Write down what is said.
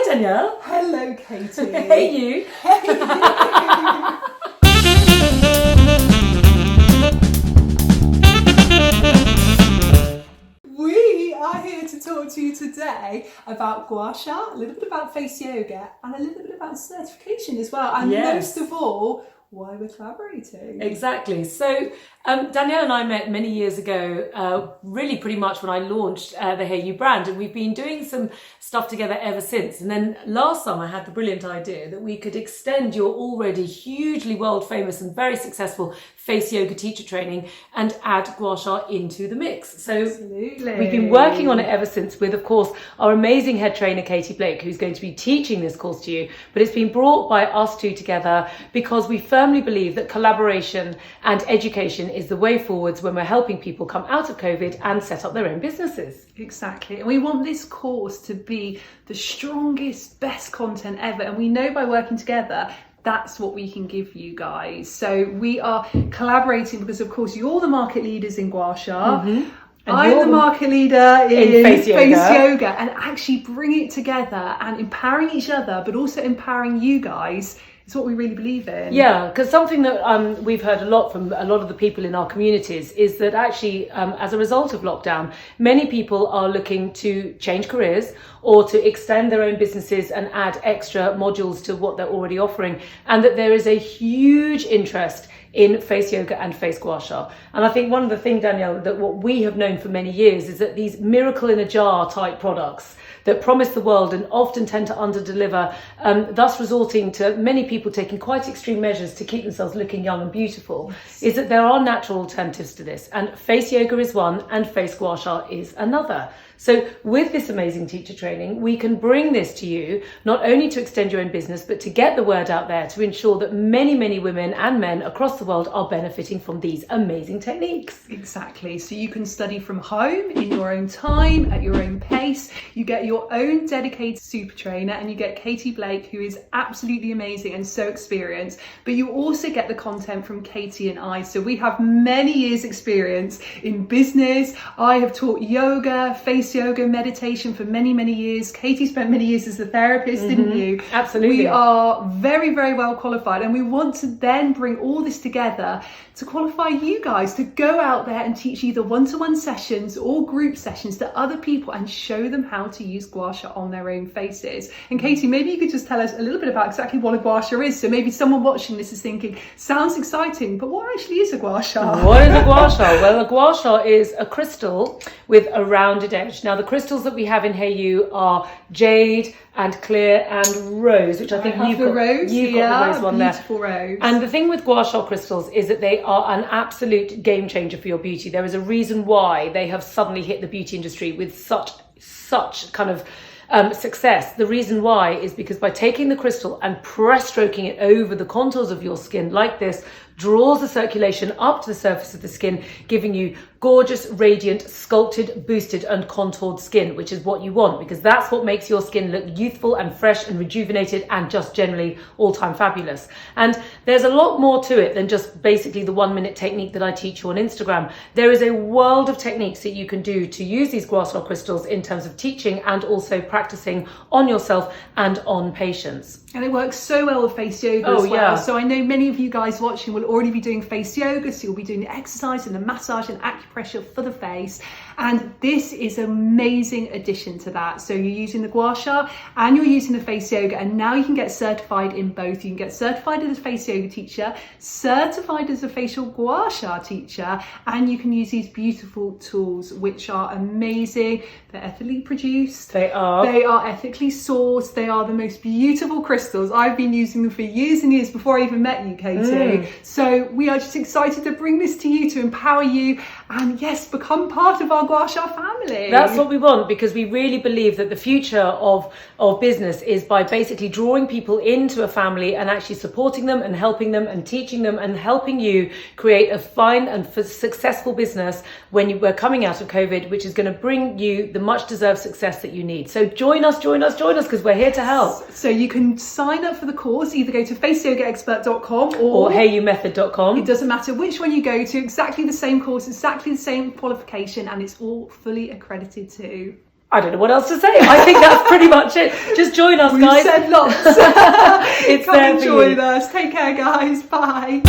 Danielle. Hello, Katie. Hey, you. We are here to talk to you today about Gua Sha, a little bit about face yoga, and a little bit about certification as well. And Yes. most of all, why we're collaborating. Exactly. So Danielle and I met many years ago, really pretty much when I launched the Hey You brand, and we've been doing some stuff together ever since. And then last summer I had the brilliant idea that we could extend your already hugely world famous and very successful face yoga teacher training and add Gua Sha into the mix. So Absolutely. we've been working on it ever since with, of course, our amazing head trainer, Katie Blake, who's going to be teaching this course to you. But it's been brought by us two together because we firmly believe that collaboration and education is the way forwards when we're helping people come out of COVID and set up their own businesses. Exactly. And we want this course to be the strongest, best content ever. And we know by working together, that's what we can give you guys. So we are collaborating because, of course, you're the market leaders in Gua Sha. Mm-hmm. I'm the market leader in face yoga, and actually bringing it together and empowering each other, but also empowering you guys is what we really believe in. Yeah, because something that we've heard a lot from a lot of the people in our communities is that actually, as a result of lockdown, many people are looking to change careers or to extend their own businesses and add extra modules to what they're already offering, and that there is a huge interest in face yoga and face gua sha. And I think one of the things, Danielle, that what we have known for many years is that these miracle in a jar type products that promise the world and often tend to underdeliver, thus resorting to many people taking quite extreme measures to keep themselves looking young and beautiful, is that there are natural alternatives to this. And face yoga is one and face gua sha is another. So with this amazing teacher training, we can bring this to you, not only to extend your own business, but to get the word out there to ensure that many, many women and men across the world are benefiting from these amazing techniques. Exactly. So you can study from home in your own time, at your own pace. You get your own dedicated super trainer, and you get Katie Blake, who is absolutely amazing and so experienced. But you also get the content from Katie and I. So we have many years experience in business. I have taught yoga, face yoga, meditation for many, many years. Katie spent many years as a therapist, didn't you? Absolutely. We are very, very well qualified, and we want to then bring all this together to qualify you guys to go out there and teach either one-to-one sessions or group sessions to other people and show them how to use Gua Sha on their own faces. And Katie, maybe you could just tell us a little bit about exactly what a Gua Sha is. So maybe someone watching this is thinking, sounds exciting, but what actually is a Gua Sha? What is a gua sha? Well, a gua sha is a crystal with a rounded edge. Now, the crystals that we have in Hey You are jade and clear and rose, which I think you've got the rose one there. Beautiful rose. And the thing with gua sha crystals is that they are an absolute game changer for your beauty. There is a reason why they have suddenly hit the beauty industry with such kind of success. The reason why is because by taking the crystal and press stroking it over the contours of your skin like this, draws the circulation up to the surface of the skin, giving you gorgeous, radiant, sculpted, boosted and contoured skin, which is what you want, because that's what makes your skin look youthful and fresh and rejuvenated and just generally all-time fabulous. And there's a lot more to it than just basically the 1-minute technique that I teach you on Instagram. There is a world of techniques that you can do to use these Gua Sha crystals in terms of teaching and also practicing on yourself and on patients. And it works so well with face yoga as well. Yeah. So I know many of you guys watching will already be doing face yoga, so you'll be doing the exercise and the massage and acupressure for the face. And this is an amazing addition to that. So you're using the Gua Sha and you're using the face yoga, and now you can get certified in both. You can get certified as a face yoga teacher, certified as a facial Gua Sha teacher, and you can use these beautiful tools, which are amazing. They're ethically produced. They are ethically sourced. They are the most beautiful crystals. I've been using them for years and years before I even met you, Katie. So we are just excited to bring this to you, to empower you, and yes, become part of our Gua Sha family. That's what we want, because we really believe that the future of business is by basically drawing people into a family and actually supporting them and helping them and teaching them and helping you create a fine and successful business when we're coming out of COVID, which is going to bring you the much deserved success that you need. So join us, because we're here to help. So you can sign up for the course, either go to faceyogaexpert.com or heyyumethod.com. It doesn't matter which one you go to, exactly the same course, exactly the same qualification, and it's all fully accredited too. I don't know what else to say. I think that's pretty much it. Just join us, guys. We said lots. It's Come there and for join you. us. Take care, guys. Bye.